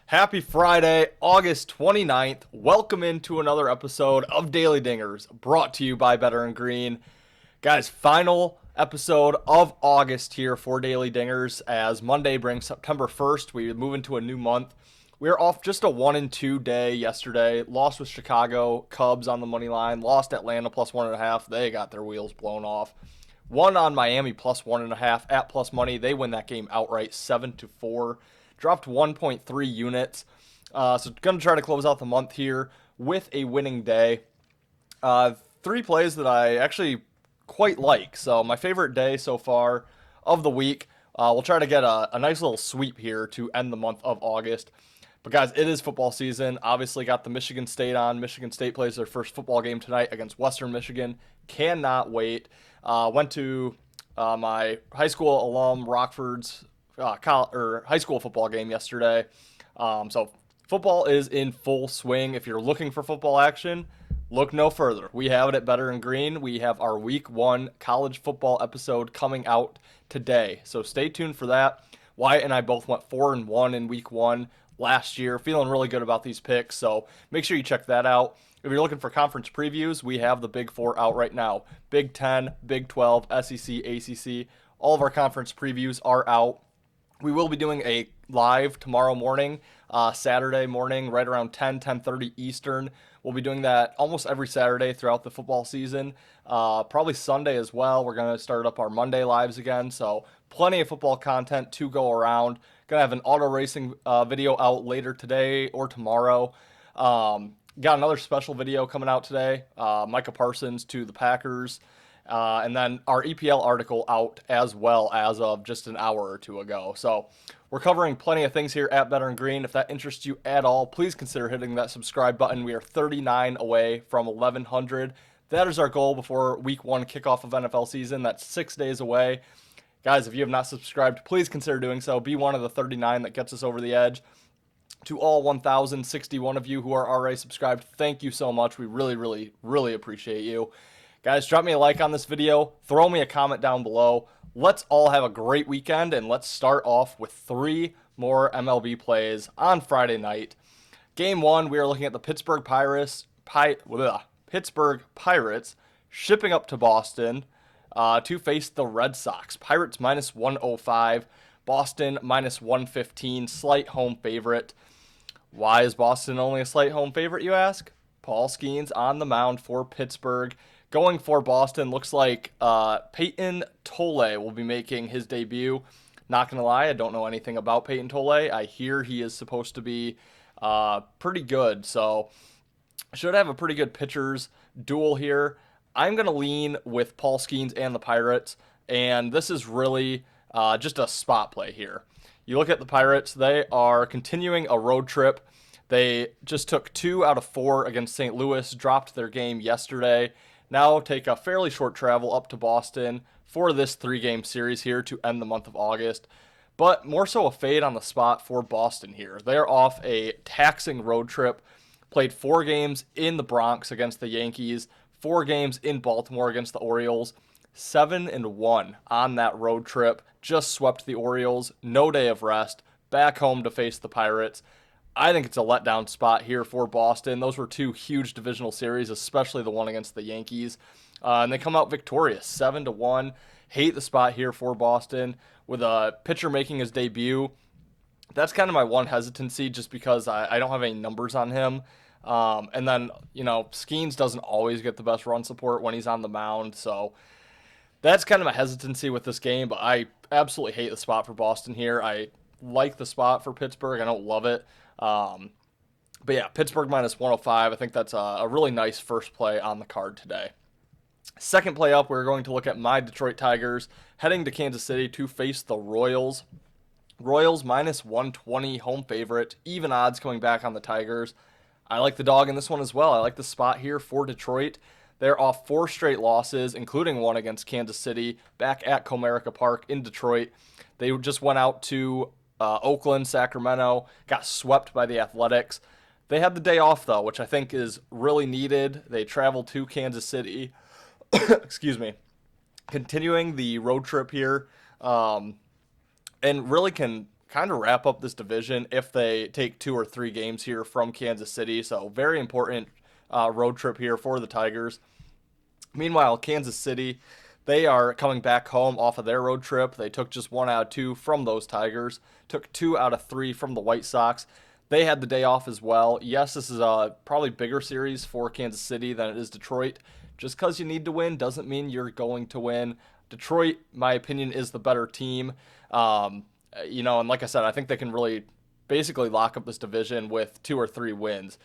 Happy Friday, August 29th. Welcome into another episode of Daily Dingers, brought to you by Better and Green. Guys, final episode of August here for Daily Dingers as Monday brings September 1st. We move into a new month. We're off just a 1-2 day yesterday. Lost with Chicago, Cubs on the money line. Lost Atlanta plus 1.5. They got their wheels blown off. Won on Miami plus 1.5 at plus money. They win that game outright 7-4. Dropped 1.3 units. So going to try to close out the month here with a winning day. Three plays that I actually quite like. So my favorite day so far of the week. We'll try to get a nice little sweep here to end the month of August. But guys, it is football season. Obviously got the Michigan State on. Michigan State plays their first football game tonight against Western Michigan. Cannot wait. Went to my high school alum Rockford's high school football game yesterday. So football is in full swing. If you're looking for football action, look no further. We have it at Better and Green. We have our Week 1 college football episode coming out today. So stay tuned for that. Wyatt and I both went 4-1 in Week 1 last year. Feeling really good about these picks, so make sure you check that out. If you're looking for conference previews, we have the Big Four out right now. Big 10, Big 12, SEC, ACC. All of our conference previews are out. We will be doing a live tomorrow morning, Saturday morning, right around 10:30 Eastern. We'll be doing that almost every Saturday throughout the football season. Probably Sunday as well. We're going to start up our Monday lives again, so plenty of football content to go around. Going to have an auto racing video out later today or tomorrow. Got another special video coming out today. Micah Parsons to the Packers. And then our EPL article out as well as of just an hour or two ago. So we're covering plenty of things here at Better and Green. If that interests you at all, please consider hitting that subscribe button. We are 39 away from 1,100. That is our goal before Week 1 kickoff of NFL season. That's 6 days away. Guys, if you have not subscribed, please consider doing so. Be one of the 39 that gets us over the edge. To all 1,061 of you who are already subscribed, thank you so much. We really appreciate you. Guys, drop me a like on this video. Throw me a comment down below. Let's all have a great weekend, and let's start off with 3 more MLB plays on Friday night. Game 1, we are looking at the Pittsburgh Pirates shipping up to Boston to face the Red Sox. Pirates minus 105, Boston minus 115, slight home favorite. Why is Boston only a slight home favorite, you ask? Paul Skeens on the mound for Pittsburgh. Going for Boston, looks like Peyton Tolle will be making his debut. Not going to lie, I don't know anything about Peyton Tolle. I hear he is supposed to be pretty good, so should have a pretty good pitchers duel here. I'm going to lean with Paul Skeens and the Pirates, and this is really just a spot play here. You look at the Pirates, they are continuing a road trip. They just took 2 out of 4 against St. Louis, dropped their game yesterday. Now take a fairly short travel up to Boston for this 3-game series here to end the month of August. But more so a fade on the spot for Boston here. They're off a taxing road trip. Played 4 games in the Bronx against the Yankees, 4 games in Baltimore against the Orioles. 7-1 on that road trip. Just swept the Orioles. No day of rest. Back home to face the Pirates. I think it's a letdown spot here for Boston. Those were 2 huge divisional series, especially the one against the Yankees. And they come out victorious, 7-1. Hate the spot here for Boston with a pitcher making his debut. That's kind of my one hesitancy just because I don't have any numbers on him. And then, Skeens doesn't always get the best run support when he's on the mound. So that's kind of my hesitancy with this game. But I absolutely hate the spot for Boston here. I like the spot for Pittsburgh. I don't love it. But yeah, Pittsburgh minus 105. I think that's a really nice first play on the card today. Second play up, we're going to look at my Detroit Tigers heading to Kansas City to face the Royals. Royals minus 120, home favorite. Even odds coming back on the Tigers. I like the dog in this one as well. I like the spot here for Detroit. They're off 4 straight losses, including one against Kansas City, back at Comerica Park in Detroit. They just went out to Oakland, Sacramento, got swept by the Athletics. They had the day off, though, which I think is really needed. They traveled to Kansas City. Excuse me. Continuing the road trip here, and really can kind of wrap up this division if they take 2 or 3 games here from Kansas City. So very important road trip here for the Tigers. Meanwhile, Kansas City, they are coming back home off of their road trip. They took just 1 out of 2 from those Tigers, took 2 out of 3 from the White Sox. They had the day off as well. Yes, this is a probably bigger series for Kansas City than it is Detroit. Just because you need to win doesn't mean you're going to win. Detroit, my opinion, is the better team. And like I said, I think they can really basically lock up this division with 2 or 3 wins.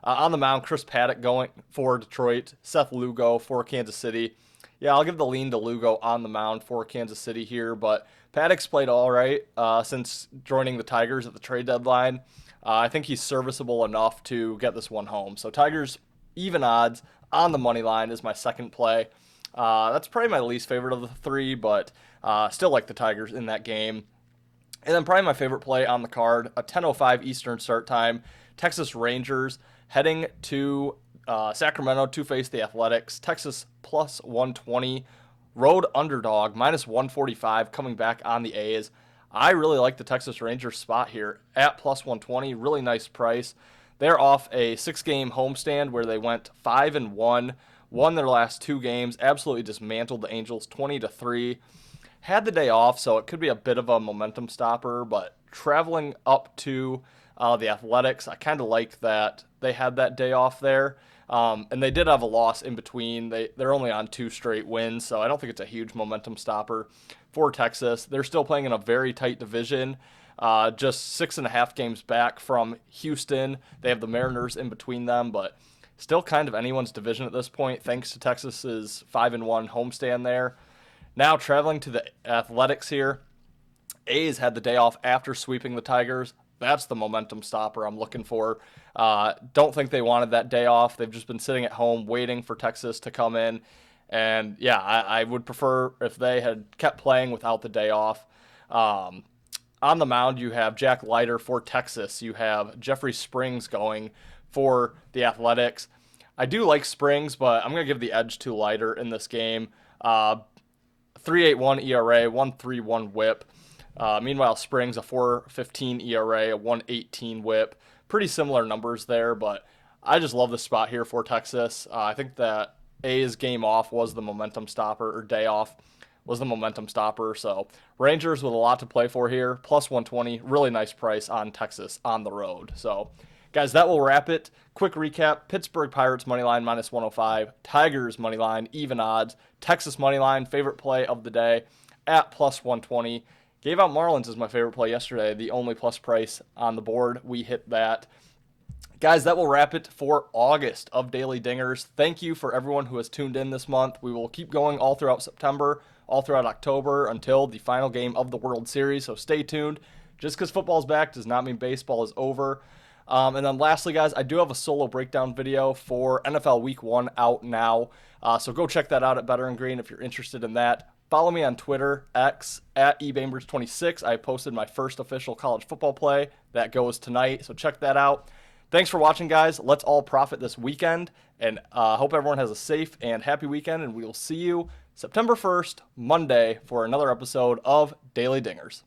On the mound, Chris Paddock going for Detroit, Seth Lugo for Kansas City. Yeah, I'll give the lean to Lugo on the mound for Kansas City here, but Paddock's played all right since joining the Tigers at the trade deadline. I think he's serviceable enough to get this one home. So Tigers, even odds on the money line is my second play. That's probably my least favorite of the 3, but still like the Tigers in that game. And then probably my favorite play on the card, a 10:05 Eastern start time, Texas Rangers heading to Sacramento to face the Athletics. Texas plus 120, road underdog, minus 145 coming back on the A's. I really like the Texas Rangers spot here at plus 120, really nice price. They're off a 6-game homestand where they went 5-1, won their last 2 games, absolutely dismantled the Angels 20-3. Had the day off, so it could be a bit of a momentum stopper, but traveling up to the Athletics, I kind of like that they had that day off there. And they did have a loss in between. They're only on 2 straight wins, so I don't think it's a huge momentum stopper for Texas. They're still playing in a very tight division, just 6.5 games back from Houston. They have the Mariners in between them, but still kind of anyone's division at this point, thanks to Texas's 5-1 homestand there. Now traveling to the Athletics here. A's had the day off after sweeping the Tigers. That's the momentum stopper I'm looking for. Don't think they wanted that day off. They've just been sitting at home waiting for Texas to come in. And yeah, I would prefer if they had kept playing without the day off. On the mound, you have Jack Leiter for Texas. You have Jeffrey Springs going for the Athletics. I do like Springs, but I'm going to give the edge to Leiter in this game. 3.81 ERA, 1.31 WHIP. Meanwhile, Springs, a 4.15 ERA, a 1.18 WHIP. Pretty similar numbers there, but I just love the spot here for Texas. I think that A's game off was the momentum stopper, or day off was the momentum stopper. So Rangers with a lot to play for here, plus 120, really nice price on Texas on the road. So guys, that will wrap it. Quick recap: Pittsburgh Pirates moneyline minus 105, Tigers moneyline even odds, Texas moneyline favorite play of the day at plus 120. Gave out Marlins as my favorite play yesterday, the only plus price on the board. We hit that. Guys, that will wrap it for August of Daily Dingers. Thank you for everyone who has tuned in this month. We will keep going all throughout September, all throughout October, until the final game of the World Series, so stay tuned. Just because football's back does not mean baseball is over. And then lastly, guys, I do have a solo breakdown video for NFL Week 1 out now, so go check that out at Better and Green if you're interested in that. Follow me on Twitter, X, at eBambers26. I posted my first official college football play. That goes tonight, so check that out. Thanks for watching, guys. Let's all profit this weekend, and hope everyone has a safe and happy weekend, and we will see you September 1st, Monday, for another episode of Daily Dingers.